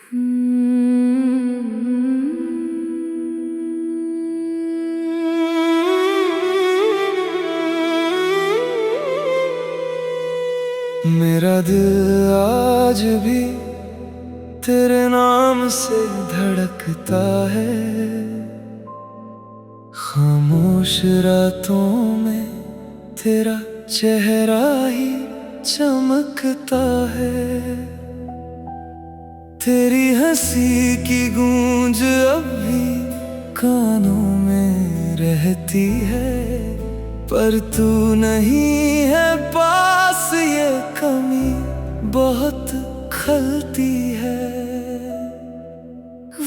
मेरा दिल आज भी तेरे नाम से धड़कता है। खामोश रातों में तेरा चेहरा ही चमकता है। तेरी हंसी की गूंज अब भी कानों में रहती है, पर तू नहीं है पास, ये कमी बहुत खलती है।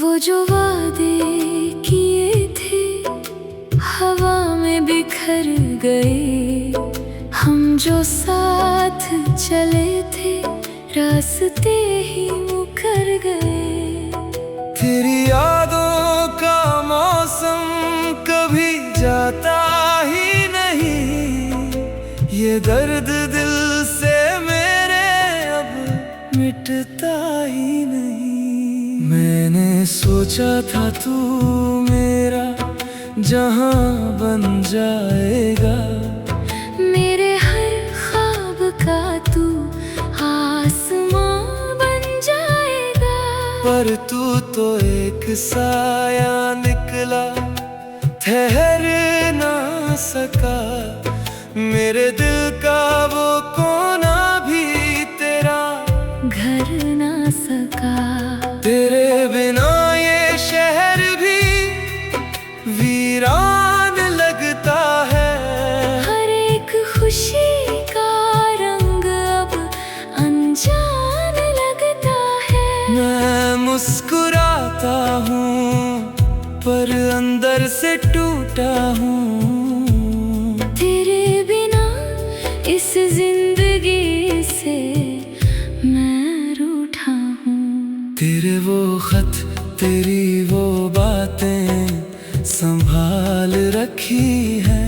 वो जो वादे किए थे हवा में बिखर गए, हम जो साथ चले थे रास्ते ही मुकर गए। तेरी यादों का मौसम कभी जाता ही नहीं, ये दर्द दिल से मेरे अब मिटता ही नहीं। मैंने सोचा था तू मेरा जहां बन जाएगा, मेरे हर ख्वाब का तू आसमां बन जाएगा। पर तू तो एक साया निकला, ठहर ना सका। मेरे दिल का वो कोना भी तेरा घर ना सका। तेरे बिना ये शहर भी वीरान लगता है। हर एक खुशी का रंग अब अनजान लगता है। मैं मुस्कुराता हूँ पर अंदर से टूटा हूँ। तेरे बिना इस जिंदगी से मैं रूठा हूँ। तेरे वो खत, तेरी वो बातें संभाल रखी है।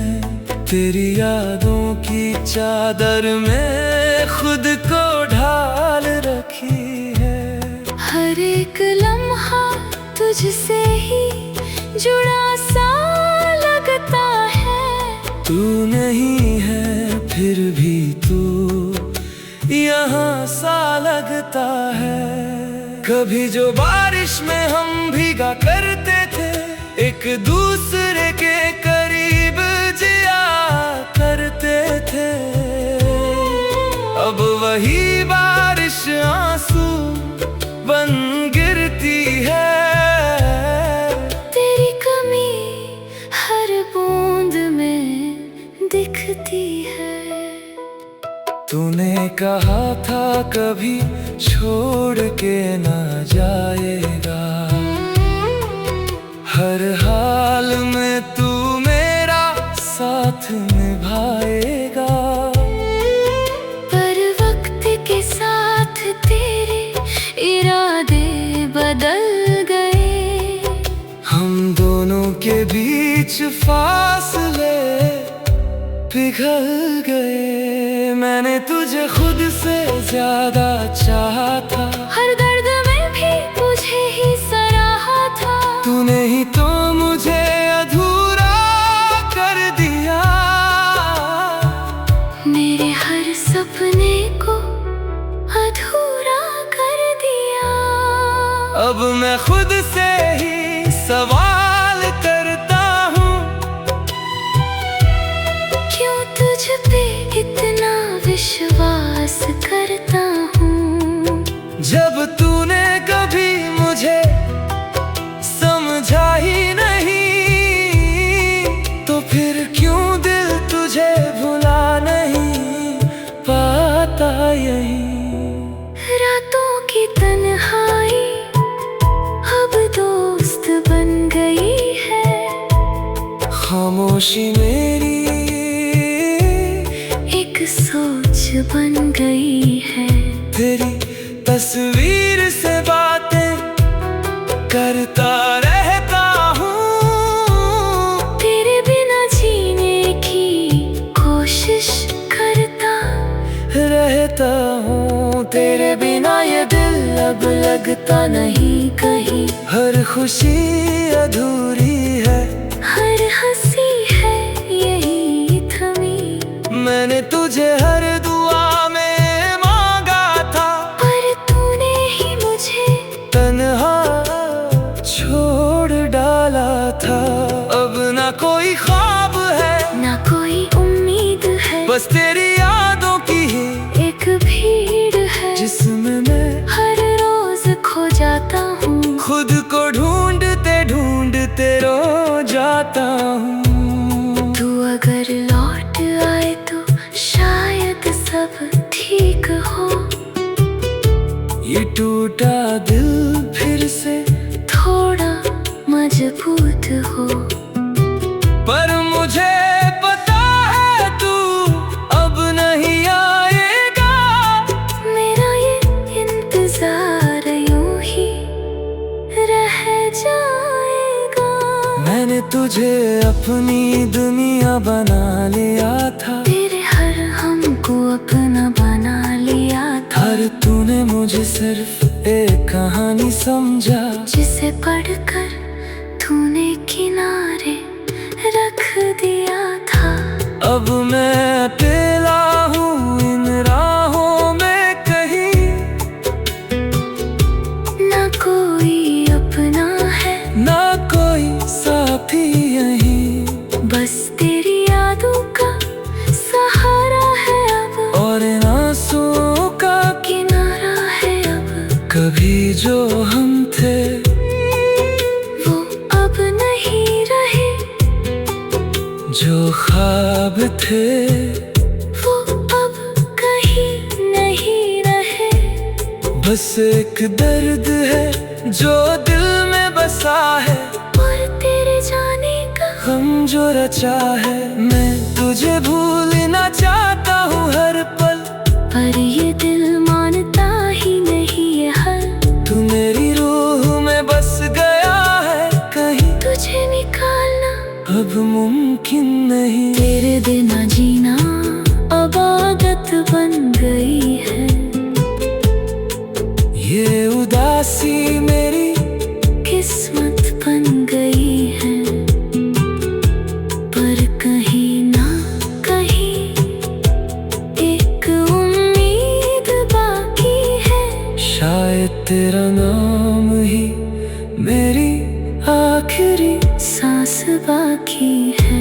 तेरी यादों की चादर में खुद को ढाल रखी है। हर एक लम्हा तुझसे ही जुड़ा सा लगता है। तू नहीं है फिर भी तू यहाँ सा लगता है। कभी जो बारिश में हम भीगा करते थे, एक दूसरे के करीब जिया करते थे। अब वही बारिश आंसू बन गिरती है। तेरी कमी हर बूंद में दिखती है। तूने कहा था कभी छोड़ के ना जाएगा, हर हाल में तू मेरा साथ निभाएगा। पर वक्त के साथ तेरे इरादे बदल गए। हम दोनों के बीच फासले पिघल गए। मैंने तुझे खुद से ज्यादा चाहा था, हर दर्द में भी तुझे ही सराहा था। तूने ही तो मुझे अधूरा कर दिया। मेरे हर सपने को अधूरा कर दिया। अब मैं खुद से ही सवाल करता हूँ, क्यों तुझ पे इतना विश्वास करता हूँ। जब तूने कभी मुझे समझा ही नहीं, तो फिर क्यों दिल तुझे भुला नहीं पाता यहीं। रातों की तन्हाई अब दोस्त बन गई है। खामोशी मेरी एक सोच बन गई है। तेरी तस्वीर से बातें करता रहता हूँ। तेरे बिना जीने की कोशिश करता रहता हूँ। तेरे बिना ये दिल अब लगता नहीं कहीं। हर खुशी अधूरी है, हर हंसी है यही थमी। मैंने तुझे हर दुआ में मांगा था, पर तूने ही मुझे तन्हा छोड़ डाला था। अब ना कोई ख्वाब है, ना कोई उम्मीद है, बस तेरी यादों की ही एक भीड़ है जिसमें मैं हर रोज खो जाता हूँ। खुद को ढूंढते ढूंढते रो जाता हूँ। तू अगर लौट आए तो शायद सब ठीक हो। ये टूटा दिल फिर से थोड़ा मजबूत हो। पर मुझे पता है तू अब नहीं आएगा। मेरा ये इंतजार यूं ही रह जाएगा। मैंने तुझे अपनी दुनिया बना लिया था, तेरे हर हमको अपना बना लिया था। हर तूने मुझे सिर्फ एक कहानी समझा, जिसे पढ़कर तूने किनारे रख दिया था। अब मैं अकेला हूँ इन राहों में कहीं। ना कोई अपना है, ना कोई साथी यहीं, बस तेरी यादों का सहारा है अब। और इन आंसुओं का किनारा है अब। कभी जो हम थे वो अब नहीं रहे, जो ख्वाब थे वो अब कहीं नहीं रहे। बस एक दर्द है जो दिल में बसा है, और तेरे जाने का हम जो रचा है। मैं तुझे भूलना चाहता हूँ हर पल, पर ये दिल मानता ही नहीं ये हल। तू मेरी रूह में बस गया है कहीं, तुझे निकालना अब मुमकिन नहीं। तेरे बिना जीना अब आदत बन गई है। ये उदासी मेरी किस्मत बन गई है। पर कहीं ना कहीं एक उम्मीद बाकी है। शायद तेरा नाम ही मेरी आखिरी सांस बाकी है।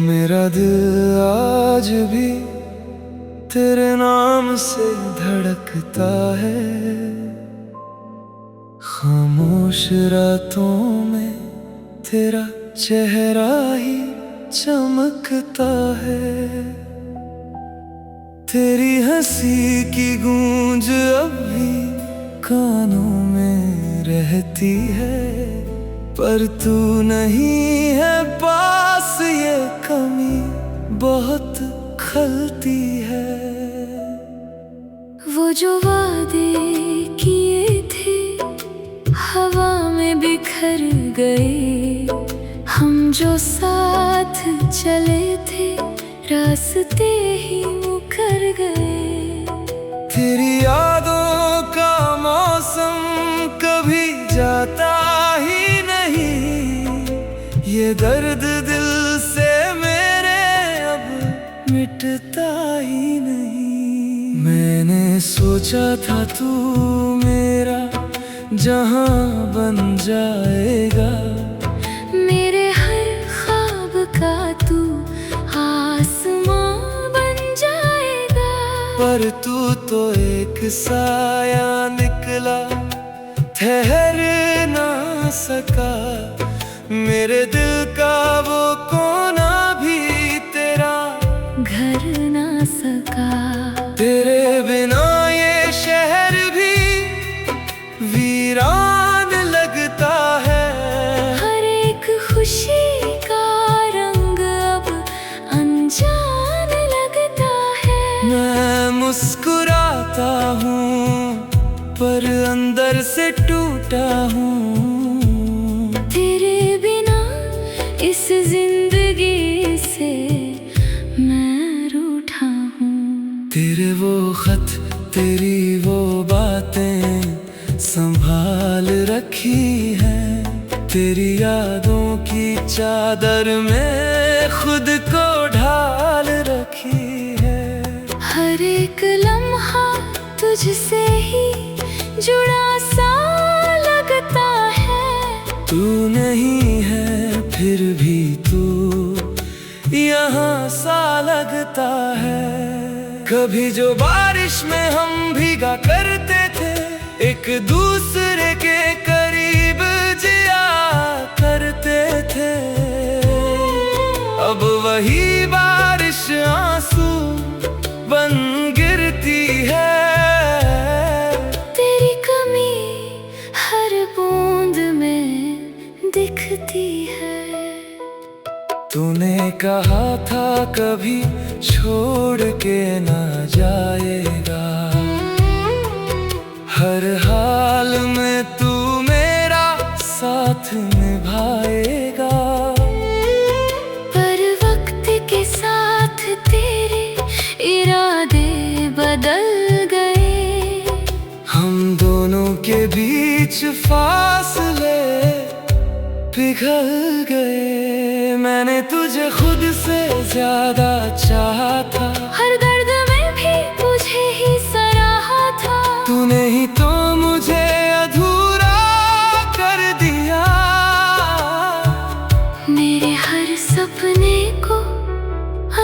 मेरा दिल आज भी तेरे नाम से धड़कता है। खामोश रातों में तेरा चेहरा ही चमकता है। तेरी हंसी की गूंज अब भी कानों में रहती है, पर तू नहीं है पास, ये कमी बहुत खलती है। वो जो वादे किए थे हवा में बिखर गए। हम जो साथ चले थे रास्ते ही मुकर गए। तेरी यादों का मौसम कभी जाता ही नहीं। ये दर्द दिल से मेरे अब मिटता ही नहीं। मैंने सोचा था तू मेरा जहां बन जाएगा। मेरे हर ख्वाब का तू आसमां बन जाएगा। पर तू तो एक साया निकला, ठहर ना सका। मेरे दिल का वो कोना भी तेरा घर ना सका। तेरे बिना ये शहर भी वीरान लगता है। हर एक खुशी का रंग अब अनजान लगता है। मैं मुस्कुराता हूँ पर अंदर से टूटा हूँ। तेरे बिना इस जिंदगी से मैं रूठा हूँ। तेरे वो खत, तेरी वो बातें संभाल रखी है। तेरी यादों की चादर में खुद को ढाल रखी है। हर एक लम्हा तुझसे ही जुड़ा सा लगता है। तू नहीं है फिर भी तू यहाँ सा लगता है। कभी जो बारिश में हम भीगा करते थे, एक दूसरे के करीब जिया करते थे। अब वही बारिश आंसू बन गिरती है। तेरी कमी हर बूंद में दिखती है। तूने कहा था कभी छोड़ के ना जाएगा। हर हाल में तू मेरा साथ निभाएगा। पर वक्त के साथ तेरे इरादे बदल गए। हम दोनों के बीच फासले पिघल गए। मैंने तुझे खुद से ज्यादा चाहा था। हर दर्द में भी तुझे ही सराहा था। तूने ही तो मुझे अधूरा कर दिया। मेरे हर सपने को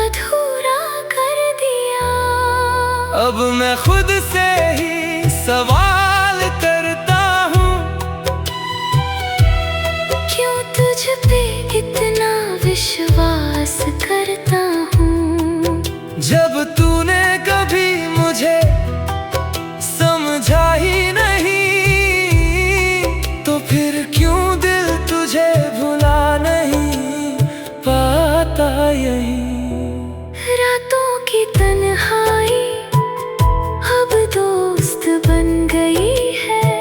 अधूरा कर दिया। अब मैं खुद से ही सवाल करता हूँ, क्यों तुझ पे इतना विश्वास करता हूँ। जब तूने कभी मुझे समझा ही नहीं, तो फिर क्यों दिल तुझे भुला नहीं पाता यहीं। रातों की तन्हाई अब दोस्त बन गई है।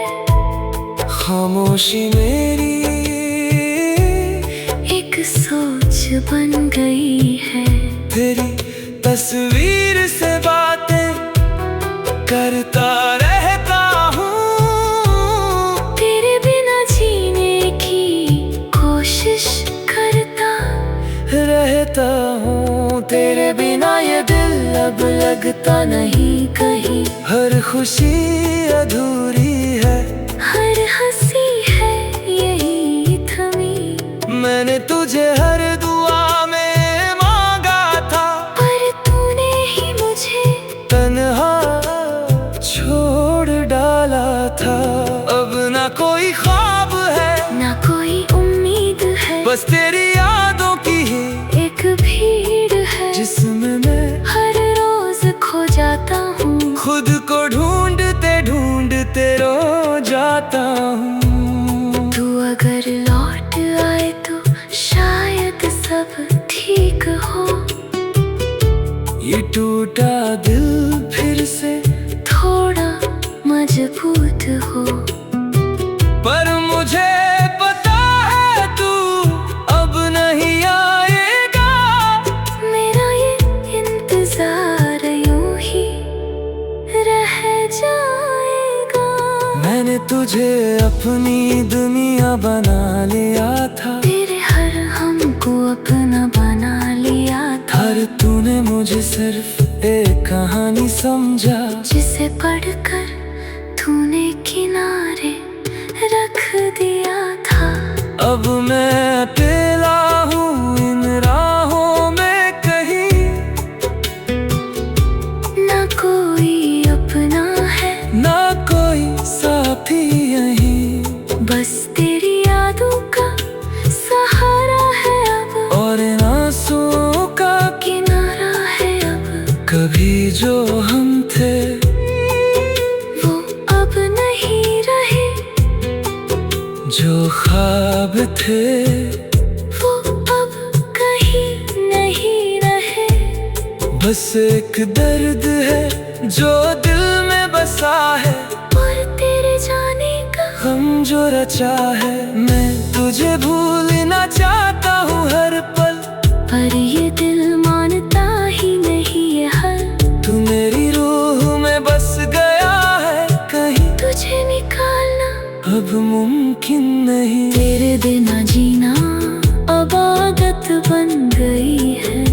खामोशी मेरी एक सोच बन गई है। तेरी तस्वीर से बातें करता रहता हूँ। तेरे बिना जीने की कोशिश करता रहता हूँ। तेरे बिना ये दिल अब लगता नहीं कहीं। हर खुशी अधूरी है, हर हंसी है यही थमी। मैंने तुझे हर दुआ में मांगा था, पर तूने ही मुझे तन्हा छोड़ डाला था। अब ना कोई ख्वाब है, ना कोई उम्मीद है। बस तेरी यादों की ही एक भीड़ है जिसमें मैं हर रोज खो जाता हूँ। खुद को ढूंढते ढूंढते रो जाता हूँ। तू अगर लौट आए तो शायद सब ठीक हो। ये टूटा दिल फिर से थोड़ा मजबूत हो। पर मुझे पता है तू अब नहीं आएगा। मेरा ये इंतजार यूं ही रह जाएगा। मैंने तुझे अपनी दुनिया बना लिया था। तेरे हर हमको अपना बना लिया था। हर तूने मुझे सिर्फ एक कहानी समझा, जिसे पढ़कर तूने किनारे रख दिया था। अब मैं अकेला हूँ इन राहों में कहीं। ना कोई अपना है, ना कोई साथी यहीं। बस तेरी यादों का सहारा है अब। और इन आंसुओं का किनारा है अब। कभी जो हम थे वो अब नहीं रहे। जो ख्वाब थे वो अब कहीं नहीं रहे। बस एक दर्द है जो दिल में बसा है, और तेरे जाने का हम जो रचा है। मैं तुझे भूलना चाहता हूँ हर पल, पर ये दिल मानता ही नहीं ये हल। तू मेरी रूह में बस गया है कहीं, तुझे निकालना अब मुमकिन नहीं। तेरे बिना जीना अब आदत बन गई है।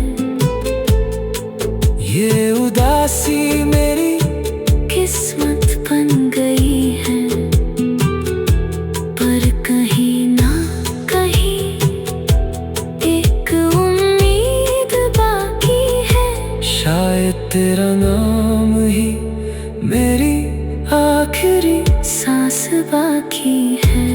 ये उदासी मेरी किस्मत बन गई है, पर कहीं ना कहीं एक उम्मीद बाकी है। शायद तेरा नाम ही मेरी आखिरी सांस बाकी है।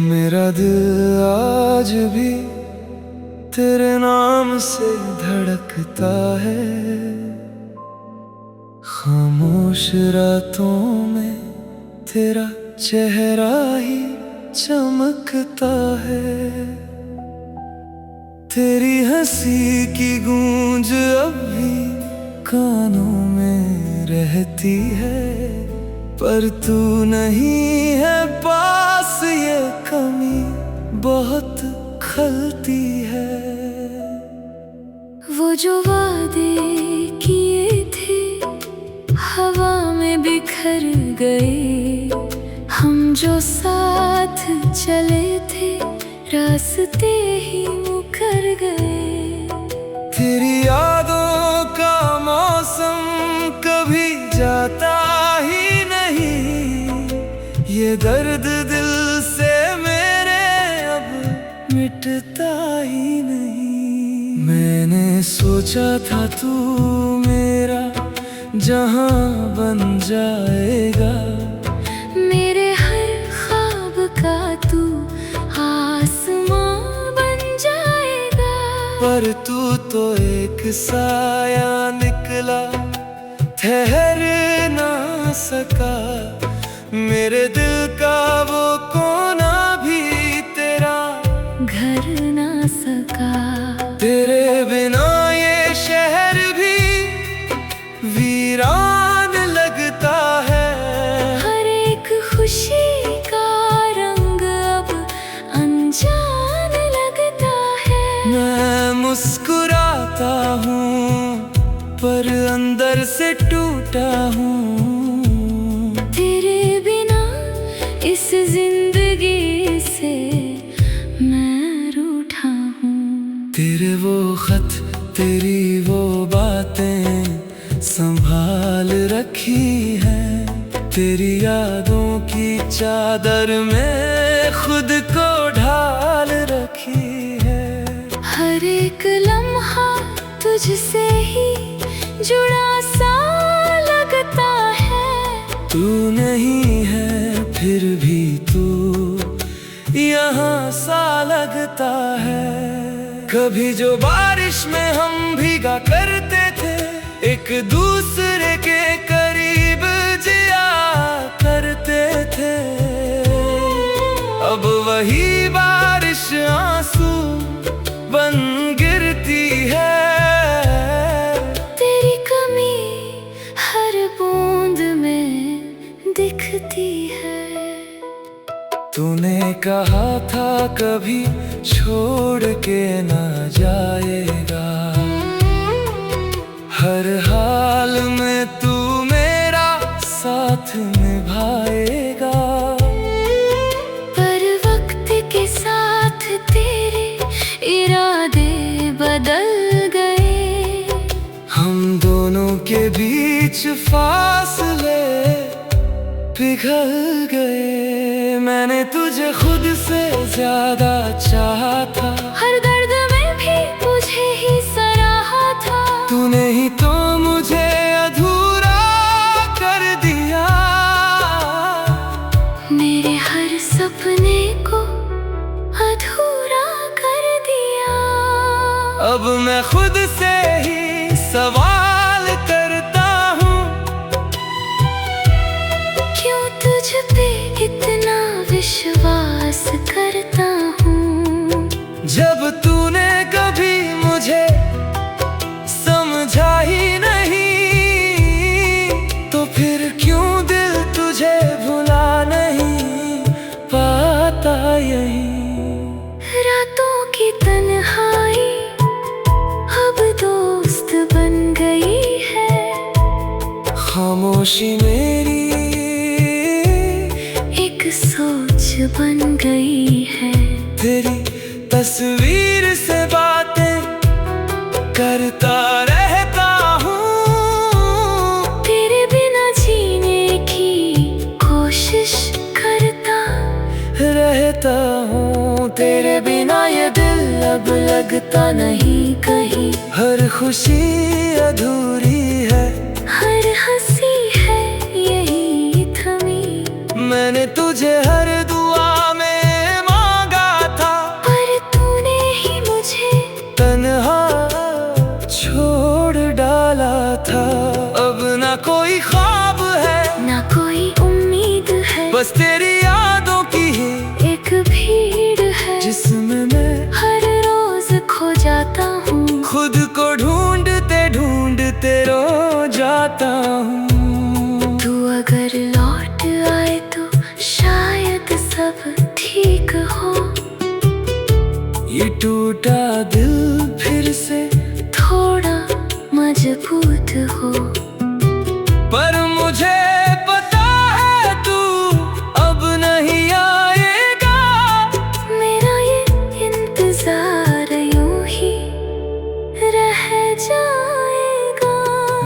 मेरा दिल आज भी तेरे नाम से धड़कता है। खामोश रातों में तेरा चेहरा ही चमकता है। तेरी हंसी की गूंज अब भी कानों में रहती है, पर तू नहीं है पास, ये कमी बहुत खलती है। वो जो वादे किए थे हवा में बिखर गए, हम जो साथ चले थे रास्ते ही मुकर गए। तेरी यादों का मौसम कभी जाता ही नहीं, ये दर्द दिल से मेरे अब मिटता ही नहीं। मैंने सोचा था तू मेरा जहां बन जाएगा, मेरे हर ख्वाब का तू आसमां बन जाएगा। पर तू तो एक साया निकला, ठहर ना सका। मेरे दिल का वो कोना भी तेरा घर ना सका। तेरे बिना ये शहर भी वीरान लगता है। हर एक खुशी का रंग अब अनजान लगता है। मैं मुस्कुराता हूँ पर अंदर से टूटा हूँ। तेरे बिना इस जिंदगी से मैं रूठा हूँ। तेरे वो खत, तेरी वो बातें संभाल रखी है। तेरी यादों की चादर में खुद को ढाल रखी है। हर एक लम्हा तुझसे ही जुड़ा सा लगता है। तू नहीं है फिर भी तू यहाँ सा लगता है। कभी जो बारिश में हम भीगा करते थे, एक दूसरे के करीब जिया करते थे, अब वही बारिश आंसू बन गिरती है। तेरी कमी हर बूंद में दिखती है। तूने कहा था कभी छोड़ के ना जाएगा, हर हाल में तू मेरा साथ निभाएगा। पर वक्त के साथ तेरे इरादे बदल गए। हम दोनों के बीच फासले पिघल गए। मैंने तुझे खुद से ज्यादा चाहा था, हर दर्द में भी तुझे ही सराहा था। तूने ही तो मुझे अधूरा कर दिया। मेरे हर सपने को अधूरा कर दिया। अब मैं खुद से ही सवाल करता हूँ, क्यों तुझ पे इतना विश्वास करता हूँ। जब तूने कभी मुझे समझा ही नहीं, तो फिर क्यों दिल तुझे भुला नहीं पाता। यही रातों की तन्हाई अब दोस्त बन गई है, खामोशी मेरी एक सोच बन गई है। तेरी तस्वीर से बातें करता रहता हूँ, तेरे बिना जीने की कोशिश करता रहता हूँ। तेरे बिना ये दिल अब लगता नहीं कहीं, हर खुशी अधूरी है, हर हंसी है यही थमी। मैंने तुझे हर दुआ में मांगा था, पर तूने ही मुझे तन्हा छोड़ डाला था। अब ना कोई ख्वाब है, ना कोई उम्मीद है, बस तेरी यादों की ही एक भीड़ है जिसमें मैं हर रोज खो जाता हूँ। खुद को ढूंढते ढूंढते रो जाता हूँ। तू अगर लौट आए तो शायद सब ठीक हो, ये टूटा दिल फिर से थोड़ा मजबूत हो। पर मुझे पता है तू अब नहीं आएगा, मेरा ये इंतजार यूं ही रह जाएगा।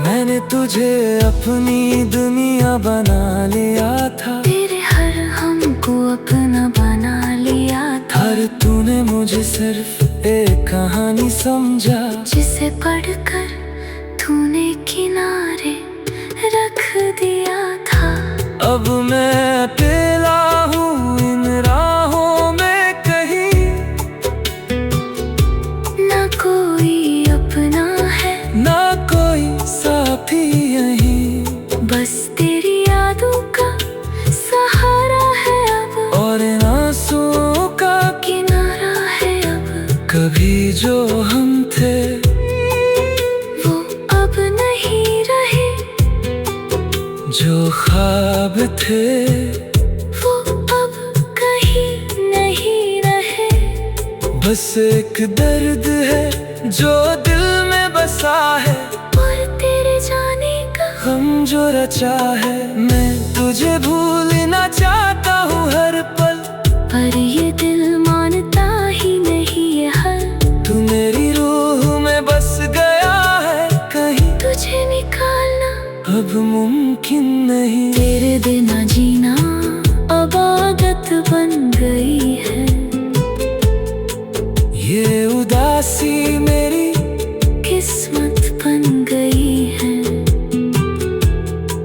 मैंने तुझे अपनी दुनिया बना लिया था, तेरे हर हमको अपना बना लिया था। हर तूने मुझे सिर्फ एक कहानी समझा, जिसे पढ़कर तूने किनारे रख दिया था। अब मैं अकेला हूँ इन राहों में कहीं, ना कोई अपना है, ना कोई साथी यहीं, बस तेरी यादों का सहारा है अब, और इन आंसुओं का किनारा है अब। कभी जो हम थे वो अब नहीं रहे, जो ख्वाब थे वो अब कहीं नहीं रहे। बस एक दर्द है जो दिल में बसा है, और तेरे जाने का गम जो रचा है। मैं तुझे भूलना चाहता हूँ हर पल, पर ये दिल मानता ही नहीं ये हल। तू मेरी रूह में बस गया है कहीं, तुझे निकालना अब मुमकिन नहीं। तेरे बिना जीना अब आदत बन गई है। ये उदासी मेरी किस्मत बन गई है,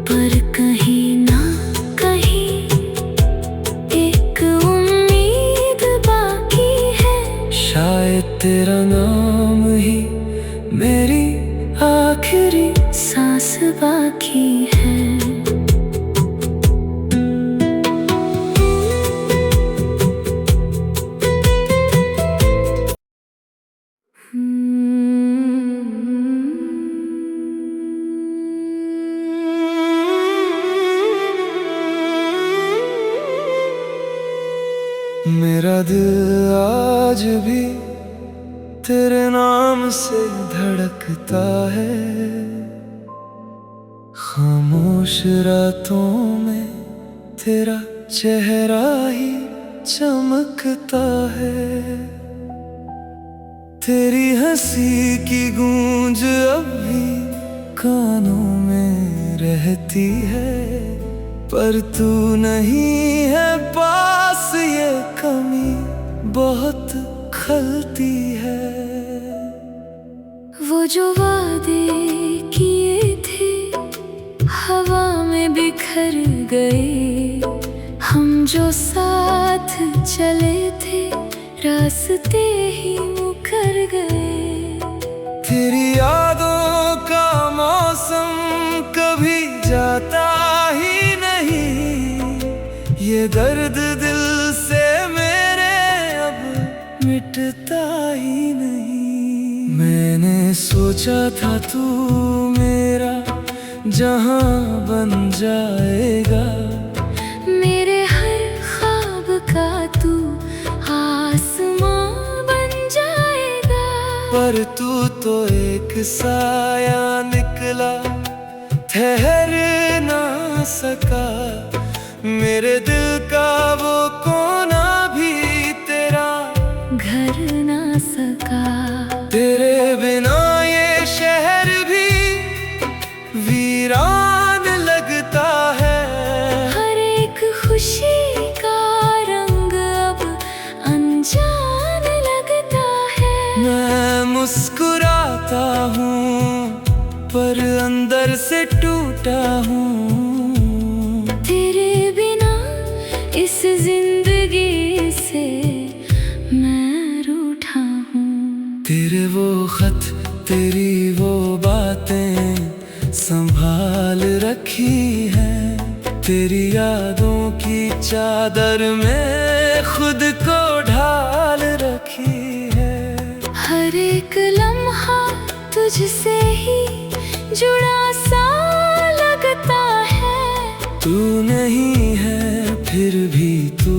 पर कहीं ना कहीं एक उम्मीद बाकी है। शायद तेरा नाम ही मेरी आखिरी सांस बाकी है। मेरा दिल आज भी तेरे नाम से धड़कता है, खामोश रातों में तेरा चेहरा ही चमकता है। तेरी हंसी की गूंज अब भी कानों में रहती है, पर तू नहीं है पास, ये कमी बहुत खलती है। वो जो वादे किए थे हवा में बिखर गए, हम जो साथ चले थे रास्ते ही मुकर गए। तेरी यादों का मौसम कभी जाता ही नहीं, ये दर्द दिल से मेरे अब मिटता ही नहीं। मैंने सोचा था तू मेरा जहां बन जाएगा, मेरे हर ख्वाब का तू आसमां बन जाएगा। पर तू तो एक साया निकला, ठहर ना सका। मेरे दिल का वो कोना भी तेरा घर ना सका। तेरे बिना ये शहर भी वीरान लगता है। हर एक खुशी का रंग अब अनजान लगता है। मैं मुस्कुराता हूँ पर अंदर से टूटा हूँ। तेरे बिना इस जिंदगी से मैं रूठा हूँ। तेरे वो खत, तेरी वो बातें संभाल रखी है। तेरी यादों की चादर में खुद को ढाल रखी है। हर एक लम्हा तुझसे ही जुड़ा सा लगता है। तू नहीं है फिर भी तू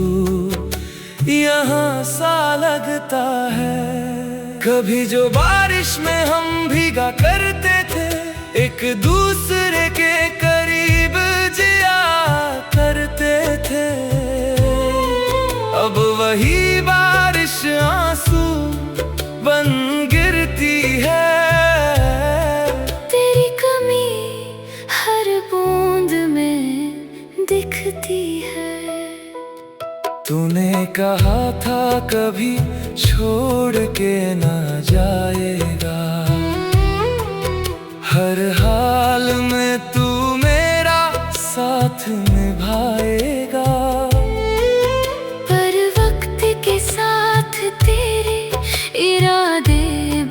यहाँ सा लगता है। कभी जो बारिश में हम भीगा करते थे, एक दूसरे के करीब जिया करते थे। अब वही बारिश आंसू बन गिरती है। तेरी कमी हर बूंद में दिखती है। तूने कहा था कभी छोड़ के ना जाएगा, हर हाल में तू मेरा साथ निभाएगा। पर वक्त के साथ तेरे इरादे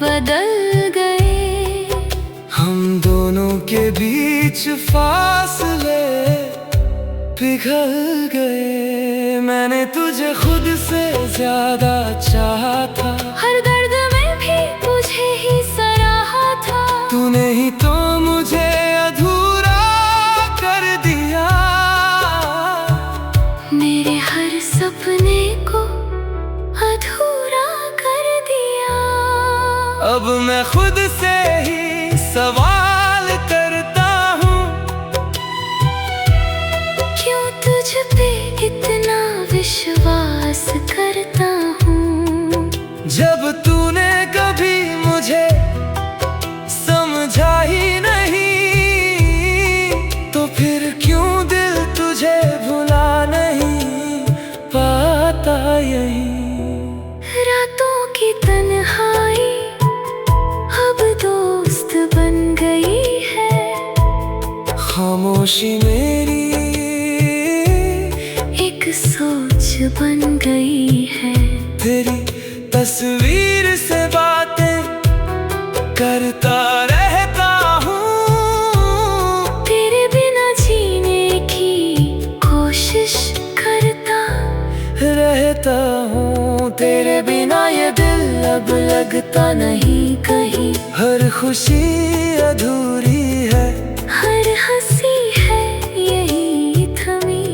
बदल गए। हम दोनों के बीच फासले पिघल गए। मैंने तुझे खुद से ज्यादा चाहा था, हर दर्द में भी तुझे ही सराहा था। तूने ही तो मुझे अधूरा कर दिया। मेरे हर सपने को अधूरा कर दिया। अब मैं खुद से ही सवाल करता हूँ, क्यों तुझ पे इतना विश्वास करता हूँ। जब तूने कभी मुझे समझा ही नहीं, तो फिर क्यों दिल तुझे भुला नहीं पाता यही। रातों की तन्हाई अब दोस्त बन गई है। खामोशी मेरी एक सोच बन गई है। तेरी तस्वीर से बातें करता रहता हूँ। तेरे बिना जीने की कोशिश करता रहता हूँ। तेरे बिना ये दिल अब लगता नहीं कहीं। हर खुशी अधूरी है, हर हंसी है यही थमी।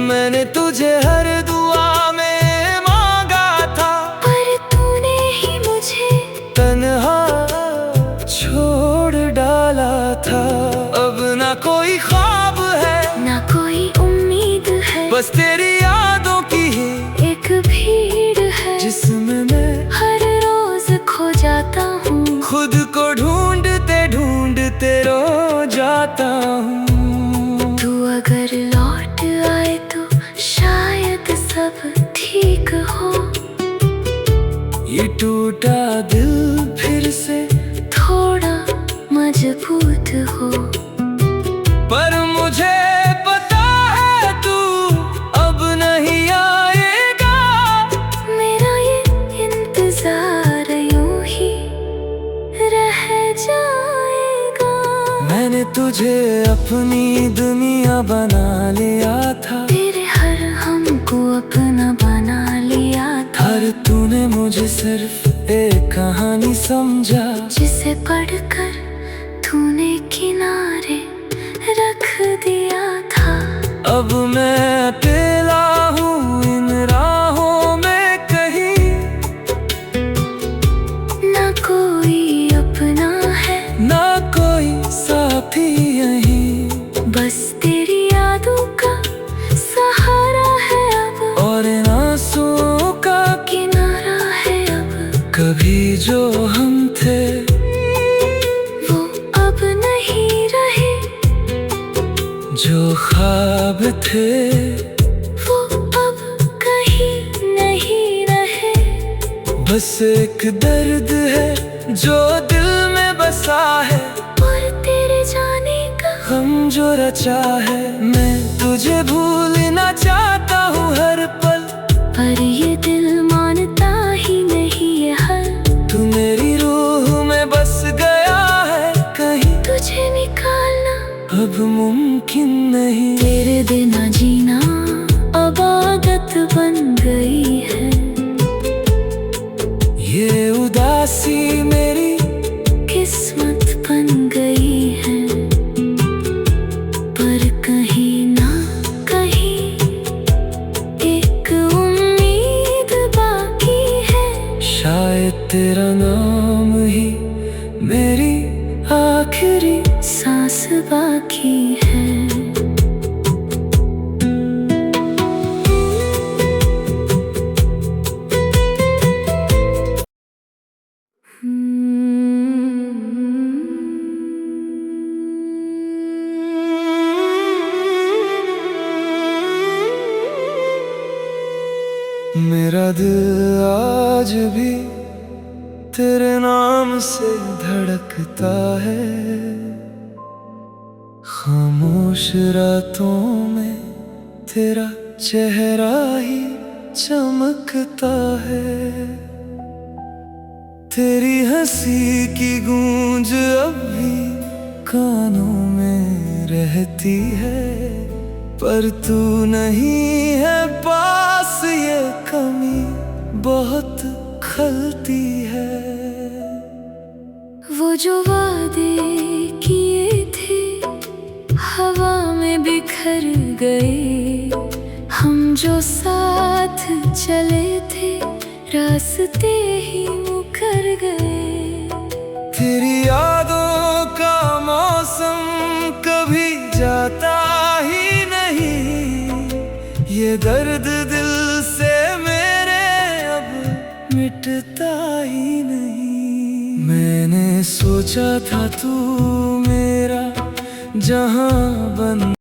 मैंने तुझे हर दुआ में मांगा था, पर तूने ही मुझे तन्हा छोड़ डाला था। अब ना कोई ख्वाब है, ना कोई उम्मीद है। बस तेरी यादों की ही एक भीड़ है जिसमें मैं हर रोज खो जाता हूँ। खुद को ढूंढते ढूंढते रो जाता हूँ। तू अगर लौट आए तो शायद सब ठीक हो। ये टूटा दिल फिर से थोड़ा मजबूत हो। पर मुझे पता है तू अब नहीं आएगा। मेरा ये इंतजार यूं ही रह जाएगा। मैंने तुझे अपनी दुनिया बना लिया था, तेरे हर हमको अपना बना लिया था। हर तूने मुझे सिर्फ एक कहानी समझा, जिसे पढ़कर तूने किनारे रख दिया था। अब मैं अकेला हूँ इन राहों में कहीं, ना कोई अपना है ना कोई साथी यहीं, बस तेरी यादों का सहारा है अब, और इन आंसुओं का किनारा है अब। कभी जो हम थे वो अब नहीं रहे, जो ख्वाब थे वो अब कहीं नहीं रहे। बस एक दर्द है जो दिल में बसा है, और तेरे जाने का हम जो रचा है। मैं तुझे भूलना चाहता हूँ हर पल, पर ये दिल मानता ही नहीं है हल। तू मेरी रूह में बस गया है कहीं, तुझे निकालना अब मुमकिन नहीं। तेरे बिना जीना अब आदत बन गई है। ये उदासी मेरी किस्मत बन गई है, पर कहीं ना कहीं एक उम्मीद बाकी है। शायद तेरा नाम ही मेरी आखिरी सांस बाकी है। मेरा दिल आज भी तेरे नाम से धड़कता है, खामोश रातों में तेरा चेहरा ही चमकता है। तेरी हंसी की गूंज अब भी कानों में रहती है, पर तू नहीं है पास, ये कमी बहुत खलती है। वो जो वादे किए थे हवा में बिखर गए, हम जो साथ चले थे रास्ते ही मुकर गए। तेरी यादों का मौसम कभी जाता ही नहीं, ये दर्द दिल से मेरे अब मिटता ही नहीं। मैंने सोचा था तू मेरा जहां बन